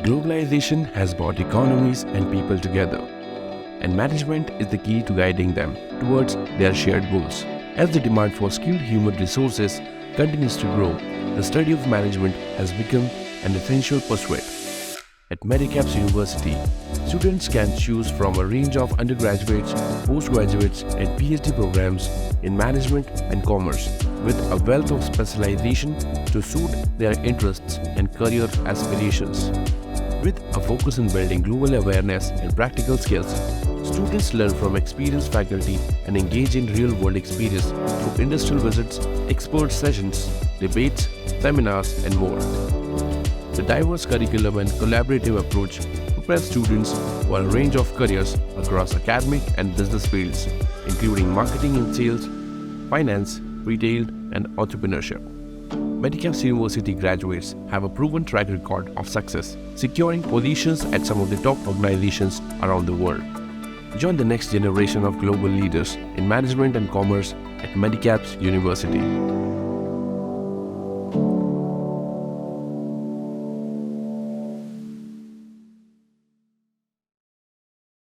Globalization has brought economies and people together, and management is the key to guiding them towards their shared goals. As the demand for skilled human resources continues to grow, the study of management has become an essential pursuit. At Medicaps University, students can choose from a range of undergraduates, postgraduates, and PhD programs in management and commerce, with a wealth of specialization to suit their interests and career aspirations. With a focus on building global awareness and practical skills, students learn from experienced faculty and engage in real-world experience through industrial visits, expert sessions, debates, seminars, and more. The diverse curriculum and collaborative approach prepares students for a range of careers across academic and business fields, including marketing and sales, finance, retail, and entrepreneurship. Medicaps University graduates have a proven track record of success, securing positions at some of the top organizations around the world. Join the next generation of global leaders in management and commerce at Medicaps University.